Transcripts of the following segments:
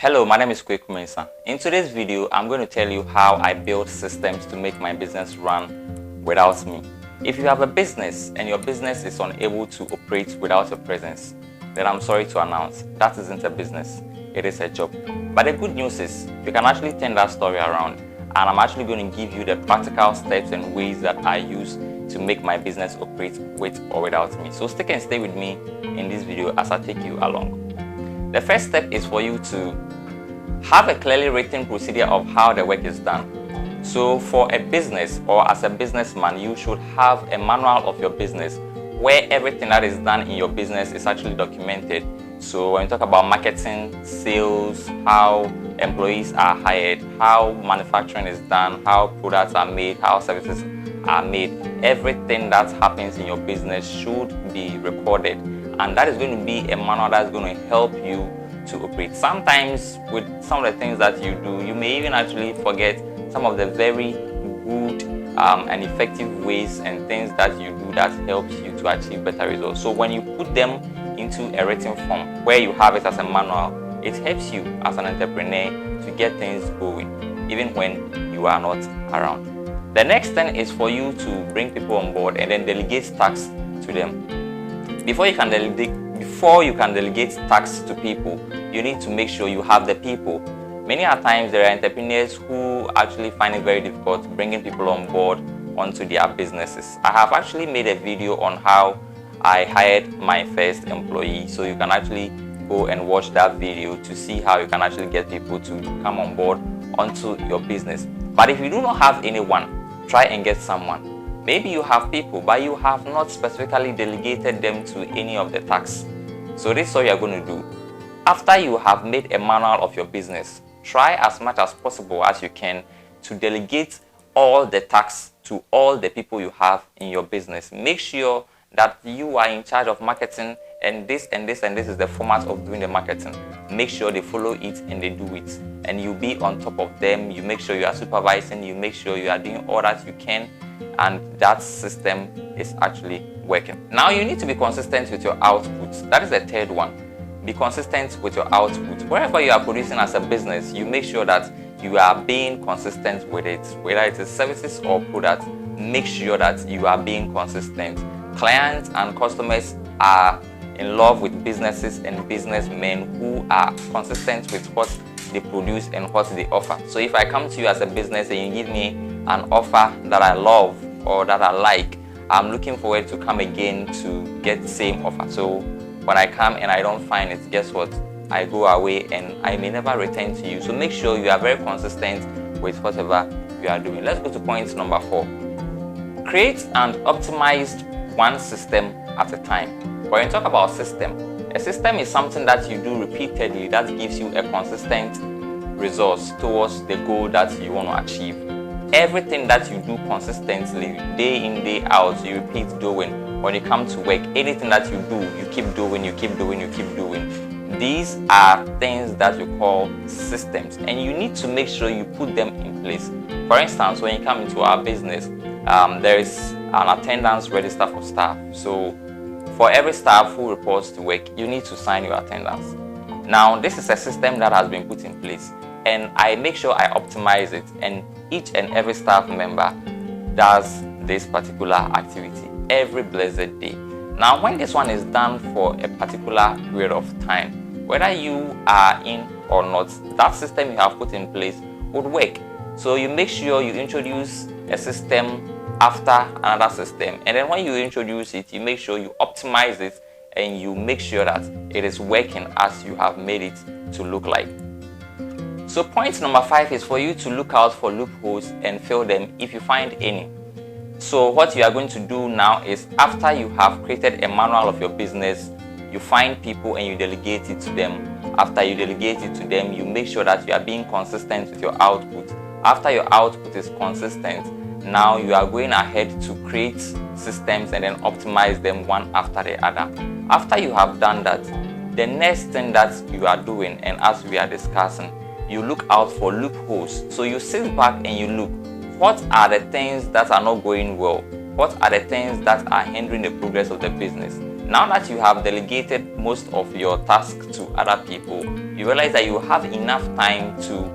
Hello, my name is Kweku Mensah. In today's video, I'm going to tell you how I build systems to make my business run without me. If you have a business and your business is unable to operate without your presence, then I'm sorry to announce that isn't a business, it is a job. But the good news is you can actually turn that story around, and I'm actually going to give you the practical steps and ways that I use to make my business operate with or without me. So stick and stay with me in this video as I take you along. The first step is for you to have a clearly written procedure of how the work is done. So for a business or as a businessman, you should have a manual of your business where everything that is done in your business is actually documented. So when you talk about marketing, sales, how employees are hired, how manufacturing is done, how products are made, how services are made, everything that happens in your business should be recorded. And that is going to be a manual that's going to help you to operate. Sometimes with some of the things that you do, you may even actually forget some of the very good and effective ways and things that you do that helps you to achieve better results. So when you put them into a written form where you have it as a manual, it helps you as an entrepreneur to get things going even when you are not around. The next thing is for you to bring people on board and then delegate tasks to them. Before you can delegate tasks to people, you need to make sure you have the people. Many a times there are entrepreneurs who actually find it very difficult bringing people on board onto their businesses. I have actually made a video on how I hired my first employee, so you can actually go and watch that video to see how you can actually get people to come on board onto your business. But if you do not have anyone, try and get someone. Maybe you have people, but you have not specifically delegated them to any of the tasks. So this is what you are going to do. After you have made a manual of your business, try as much as possible as you can to delegate all the tasks to all the people you have in your business. Make sure that you are in charge of marketing, and this and this and this is the format of doing the marketing. Make sure they follow it and they do it. And you be on top of them. You make sure you are supervising. You make sure you are doing all that you can, and that system is actually working. Now you need to be consistent with your output. That is the third one. Be consistent with your output. Wherever you are producing as a business, you make sure that you are being consistent with it. Whether it is services or products, make sure that you are being consistent. Clients and customers are in love with businesses and businessmen who are consistent with what they produce and what they offer. So if I come to you as a business and you give me an offer that I love or that I like, I'm looking forward to come again to get the same offer. So when I come and I don't find it, guess what? I go away and I may never return to you. So make sure you are very consistent with whatever you are doing. Let's go to point number 4. Create and optimize one system at a time. When you talk about system, a system is something that you do repeatedly that gives you a consistent result towards the goal that you want to achieve. Everything that you do consistently, day in, day out, you repeat doing. When you come to work, anything that you do, you keep doing, you keep doing, you keep doing. These are things that you call systems, and you need to make sure you put them in place. For instance, when you come into our business, there is an attendance register for staff. So for every staff who reports to work, you need to sign your attendance. Now, this is a system that has been put in place, and I make sure I optimize it, and each and every staff member does this particular activity every blessed day. Now, when this one is done for a particular period of time, whether you are in or not, that system you have put in place would work. So you make sure you introduce a system after another system, and then when you introduce it, you make sure you optimize it and you make sure that it is working as you have made it to look like. So point number 5 is for you to look out for loopholes and fill them if you find any. So what you are going to do now is, after you have created a manual of your business, you find people and you delegate it to them. After you delegate it to them, you make sure that you are being consistent with your output. After your output is consistent, now you are going ahead to create systems and then optimize them one after the other. After you have done that, the next thing that you are doing, and as we are discussing, you look out for loopholes. So you sit back and you look, what are the things that are not going well? What are the things that are hindering the progress of the business? Now that you have delegated most of your tasks to other people, you realize that you have enough time to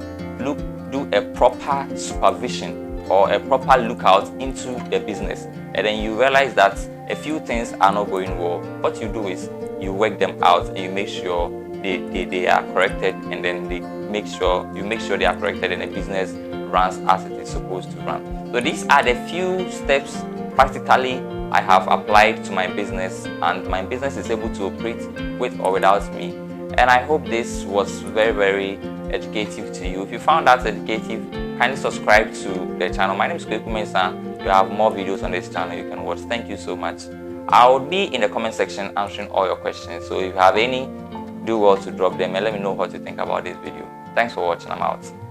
do a proper supervision or a proper lookout into the business. And then you realize that a few things are not going well. What you do is you work them out and you make sure they are corrected, and then you make sure they are corrected and the business runs as it is supposed to run. So these are the few steps practically I have applied to my business, and my business is able to operate with or without me. And I hope this was very, very educative to you. If you found that educative, kindly subscribe to the channel. My name is Kweku Mensah. You have more videos on this channel you can watch. Thank you so much. I will be in the comment section answering all your questions. So if you have any, do well to drop them and let me know what you think about this video. Thanks for watching. I'm out.